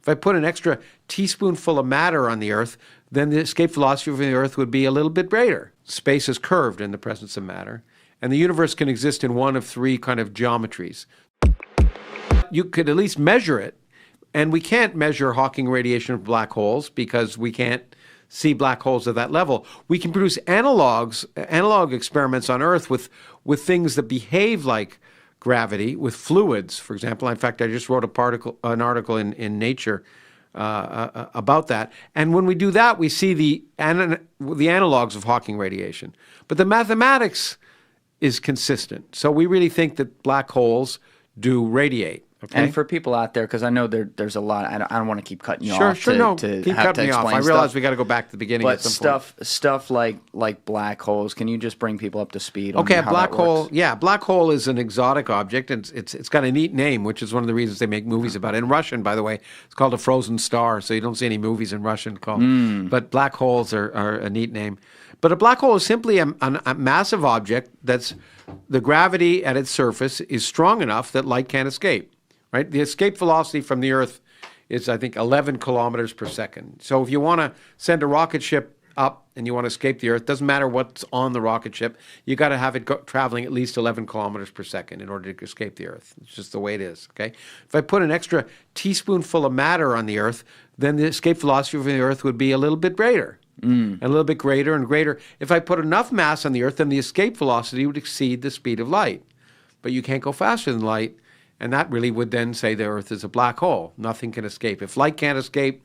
If I put an extra teaspoonful of matter on the Earth, then the escape velocity from the Earth would be a little bit greater. Space is curved in the presence of matter, and the universe can exist in one of three kind of geometries. You could at least measure it, and we can't measure Hawking radiation of black holes because we can't see black holes at that level. We can produce analog experiments on Earth with things that behave like gravity, with fluids, for example. In fact, I just wrote an article in Nature about that. And when we do that, we see the analogs of Hawking radiation. But the mathematics is consistent. So we really think that black holes do radiate. Okay? And for people out there, because I know there's a lot, I don't want to keep cutting you Sure, off. keep cutting me off. I realize we got to go back to the beginning at some point. But stuff like black holes, can you just bring people up to speed on how that black hole, works? yeah, black hole is an exotic object, and it's got a neat name, which is one of the reasons they make movies about it. In Russian, by the way, it's called a frozen star, so you don't see any movies in Russian called. But black holes are a neat name. But a black hole is simply a massive object that's the gravity at its surface is strong enough that light can't escape. Right? The escape velocity from the Earth is, I think, 11 kilometers per second. So if you want to send a rocket ship up and you want to escape the Earth, doesn't matter what's on the rocket ship, you got to have it traveling at least 11 kilometers per second in order to escape the Earth. It's just the way it is. Okay. If I put an extra teaspoonful of matter on the Earth, then the escape velocity from the Earth would be a little bit greater. And a little bit greater and greater. If I put enough mass on the Earth, then the escape velocity would exceed the speed of light. But you can't go faster than light. And that really would then say the Earth is a black hole. Nothing can escape. If light can't escape,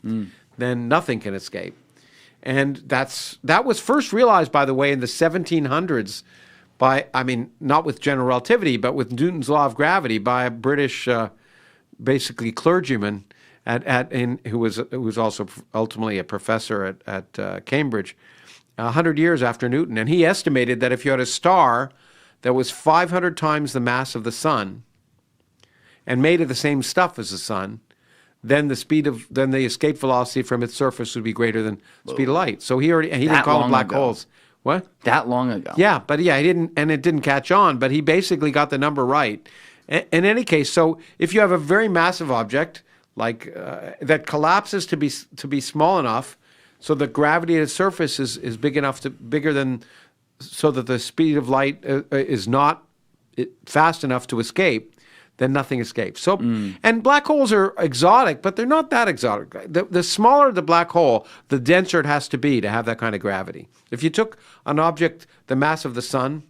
then nothing can escape. And that was first realized, by the way, in the 1700s not with general relativity, but with Newton's law of gravity by a British, basically clergyman who was also ultimately a professor at Cambridge, 100 years after Newton. And he estimated that if you had a star that was 500 times the mass of the sun, and made of the same stuff as the sun, then the escape velocity from its surface would be greater than the speed of light. So he didn't call them black holes. What? That long ago. Yeah, but he didn't catch on, but he basically got the number right. In any case, so if you have a very massive object like that collapses to be small enough, so the gravity at its surface is bigger than, so that the speed of light is not fast enough to escape, then nothing escapes. So, and black holes are exotic, but they're not that exotic. The smaller the black hole, the denser it has to be to have that kind of gravity. If you took an object the mass of the sun,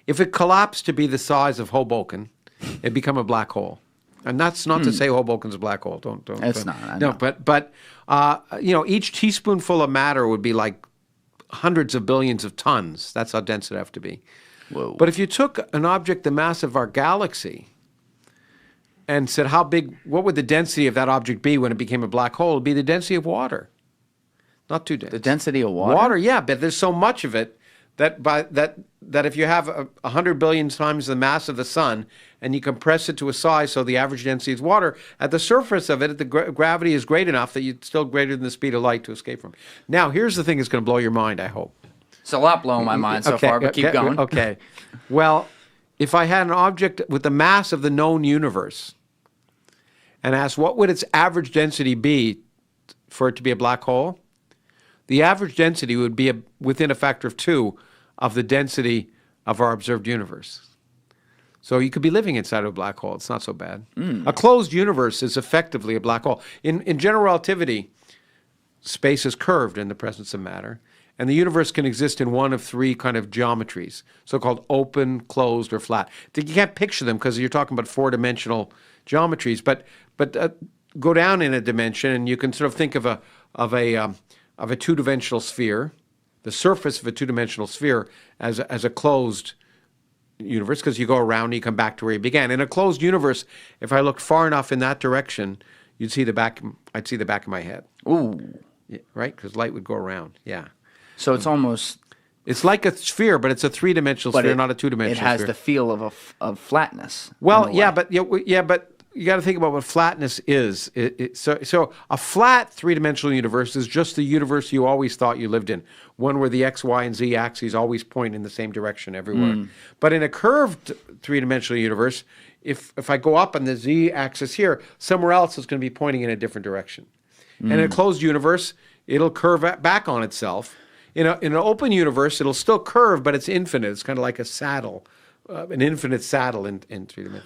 if it collapsed to be the size of Hoboken, it'd become a black hole. And that's not to say Hoboken's a black hole. Don't. It's not. I know. No, but each teaspoonful of matter would be like hundreds of billions of tons. That's how dense it'd have to be. Whoa. But if you took an object the mass of our galaxy and said what would the density of that object be when it became a black hole? It would be the density of water. Not too dense. The density of water? Water, yeah, but there's so much of it that if you have 100 billion times the mass of the sun and you compress it to a size so the average density is water, at the surface of it, the gravity is great enough that it's still greater than the speed of light to escape from. Now, here's the thing that's going to blow your mind, I hope. It's a lot blowing my mind so far, but keep going. Okay. Well, if I had an object with the mass of the known universe and asked what would its average density be for it to be a black hole, the average density would be within a factor of 2 of the density of our observed universe. So you could be living inside of a black hole. It's not so bad. A closed universe is effectively a black hole. In general relativity, space is curved in the presence of matter. And the universe can exist in one of three kind of geometries, so-called open, closed, or flat. You can't picture them because you're talking about four-dimensional geometries, but go down in a dimension and you can sort of think of a two-dimensional sphere, the surface of a two-dimensional sphere as a closed universe, because you go around and you come back to where you began. In a closed universe, if I looked far enough in that direction, I'd see the back of my head. Ooh. Yeah, right? Because light would go around. Yeah. So it's like a sphere, but it's a three-dimensional sphere, not a two-dimensional sphere. It has the feel of flatness. Well, yeah, but you got to think about what flatness is. So a flat three-dimensional universe is just the universe you always thought you lived in, one where the x, y, and z axes always point in the same direction everywhere. But in a curved three-dimensional universe, if I go up on the z-axis here, somewhere else is going to be pointing in a different direction. And in a closed universe, it'll curve back on itself. In an open universe, it'll still curve, but it's infinite. It's kind of like a saddle, an infinite saddle in three dimensions.